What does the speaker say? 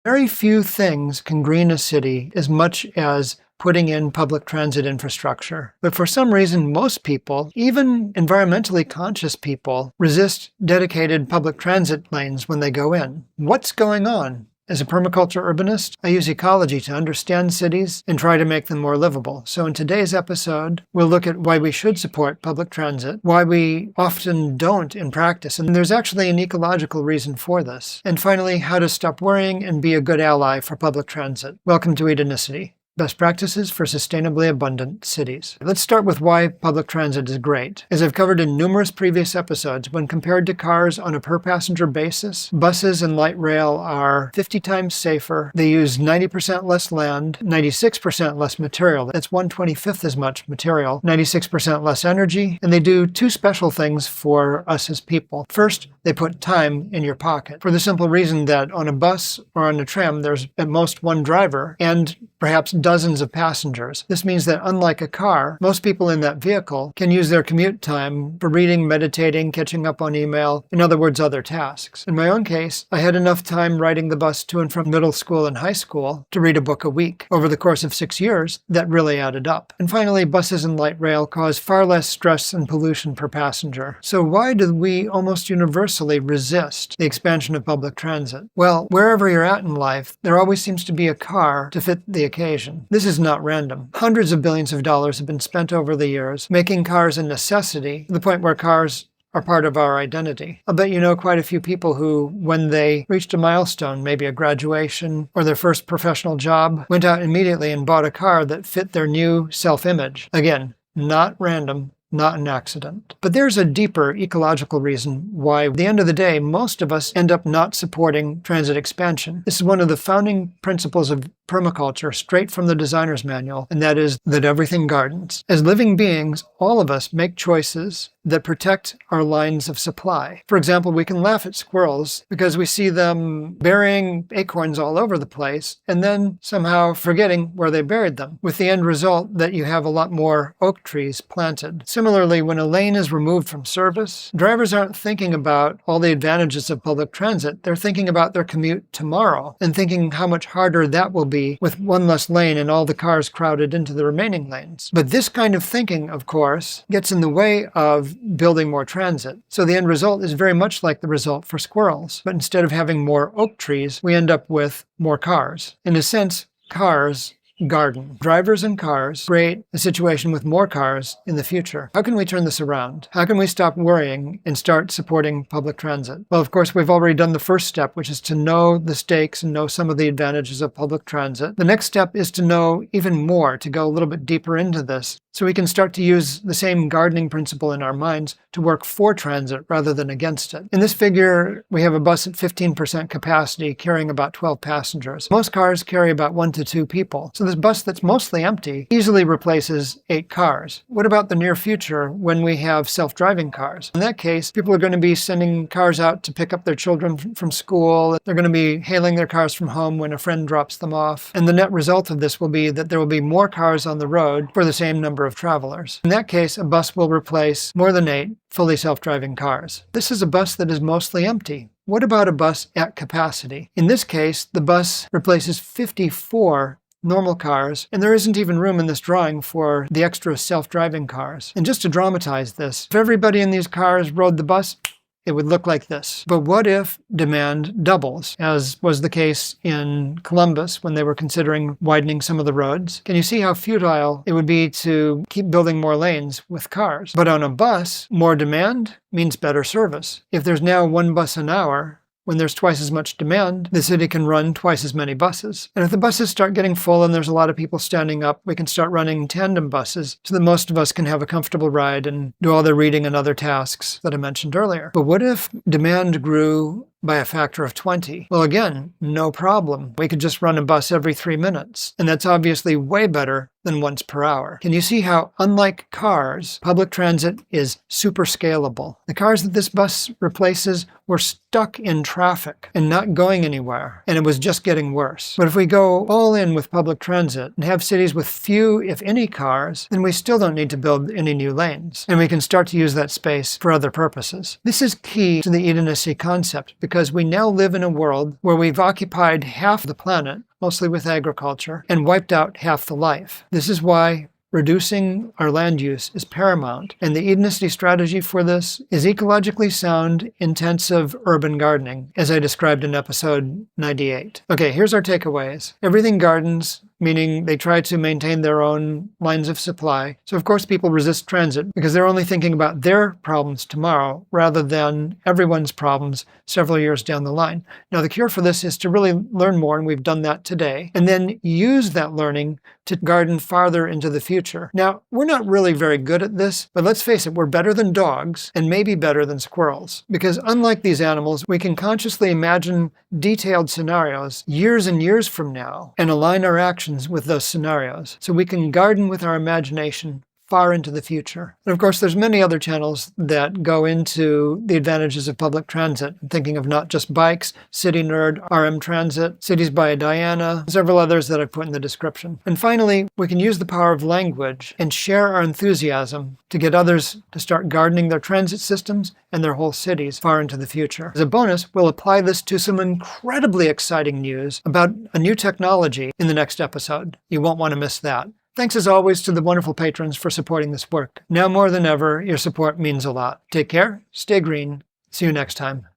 Very few things can green a city as much as putting in public transit infrastructure. But for some reason, most people, even environmentally conscious people, resist dedicated public transit lanes when they go in. What's going on? As a permaculture urbanist, I use ecology to understand cities and try to make them more livable. So in today's episode, we'll look at why we should support public transit, why we often don't in practice, and there's actually an ecological reason for this. And finally, how to stop worrying and be a good ally for public transit. Welcome to Edenicity. Best practices for sustainably abundant cities. Let's start with why public transit is great. As I've covered in numerous previous episodes, when compared to cars on a per-passenger basis, buses and light rail are 50 times safer. They use 90% less land, 96% less material. That's 1/25th as much material, 96% less energy, and they do two special things for us as people. First, they put time in your pocket, for the simple reason that on a bus or on a tram, there's at most one driver and perhaps dozens of passengers. This means that unlike a car, most people in that vehicle can use their commute time for reading, meditating, catching up on email, in other words, other tasks. In my own case, I had enough time riding the bus to and from middle school and high school to read a book a week. Over the course of 6 years, that really added up. And finally, buses and light rail cause far less stress and pollution per passenger. So why do we almost universally resist the expansion of public transit? Well, wherever you're at in life, there always seems to be a car to fit the occasion. This is not random. Hundreds of billions of dollars have been spent over the years making cars a necessity to the point where cars are part of our identity. I'll bet you know quite a few people who, when they reached a milestone, maybe a graduation or their first professional job, went out immediately and bought a car that fit their new self-image. Again, not random. Not an accident. But there's a deeper ecological reason why, at the end of the day, most of us end up not supporting transit expansion. This is one of the founding principles of permaculture, straight from the designer's manual, and that is that everything gardens. As living beings, all of us make choices that protect our lines of supply. For example, we can laugh at squirrels because we see them burying acorns all over the place and then somehow forgetting where they buried them, with the end result that you have a lot more oak trees planted. Similarly, when a lane is removed from service, drivers aren't thinking about all the advantages of public transit. They're thinking about their commute tomorrow and thinking how much harder that will be with one less lane and all the cars crowded into the remaining lanes. But this kind of thinking, of course, gets in the way of building more transit. So the end result is very much like the result for squirrels. But instead of having more oak trees, we end up with more cars. In a sense, cars garden. Drivers and cars create a situation with more cars in the future. How can we turn this around? How can we stop worrying and start supporting public transit? Well, of course, we've already done the first step, which is to know the stakes and know some of the advantages of public transit. The next step is to know even more, to go a little bit deeper into this, so we can start to use the same gardening principle in our minds to work for transit rather than against it. In this figure, we have a bus at 15% capacity carrying about 12 passengers. Most cars carry about 1 to 2 people. So this bus that's mostly empty easily replaces 8 cars. What about the near future when we have self-driving cars? In that case, people are going to be sending cars out to pick up their children from school. They're going to be hailing their cars from home when a friend drops them off. And the net result of this will be that there will be more cars on the road for the same number of travelers. In that case, a bus will replace more than 8 fully self-driving cars. This is a bus that is mostly empty. What about a bus at capacity? In this case, the bus replaces 54 normal cars, and there isn't even room in this drawing for the extra self-driving cars. And just to dramatize this, if everybody in these cars rode the bus, it would look like this. But what if demand doubles, as was the case in Columbus when they were considering widening some of the roads? Can you see how futile it would be to keep building more lanes with cars? But on a bus, more demand means better service. If there's now 1 bus an hour, when there's twice as much demand, the city can run twice as many buses. And if the buses start getting full and there's a lot of people standing up, we can start running tandem buses so that most of us can have a comfortable ride and do all the reading and other tasks that I mentioned earlier. But what if demand grew by a factor of 20? Well, again, no problem. We could just run a bus every 3 minutes. And that's obviously way better than once per hour. Can you see how, unlike cars, public transit is super scalable? The cars that this bus replaces were stuck in traffic and not going anywhere, and it was just getting worse. But if we go all in with public transit and have cities with few, if any, cars, then we still don't need to build any new lanes, and we can start to use that space for other purposes. This is key to the Edenicity concept, because we now live in a world where we've occupied half the planet, mostly with agriculture, and wiped out half the life. This is why reducing our land use is paramount, and the Edenicity strategy for this is ecologically sound, intensive urban gardening, as I described in episode 98. Okay, here's our takeaways. Everything gardens, meaning they try to maintain their own lines of supply. So of course people resist transit because they're only thinking about their problems tomorrow rather than everyone's problems several years down the line. Now the cure for this is to really learn more, and we've done that today, and then use that learning to garden farther into the future. Now, we're not really very good at this, but let's face it, we're better than dogs and maybe better than squirrels, because unlike these animals, we can consciously imagine detailed scenarios years and years from now and align our actions with those scenarios. So we can garden with our imagination far into the future. And of course, there's many other channels that go into the advantages of public transit. I'm thinking of Not Just Bikes, City Nerd, RM Transit, Cities by Diana, several others that I've put in the description. And finally, we can use the power of language and share our enthusiasm to get others to start gardening their transit systems and their whole cities far into the future. As a bonus, we'll apply this to some incredibly exciting news about a new technology in the next episode. You won't want to miss that. Thanks as always to the wonderful patrons for supporting this work. Now more than ever, your support means a lot. Take care, stay green, see you next time.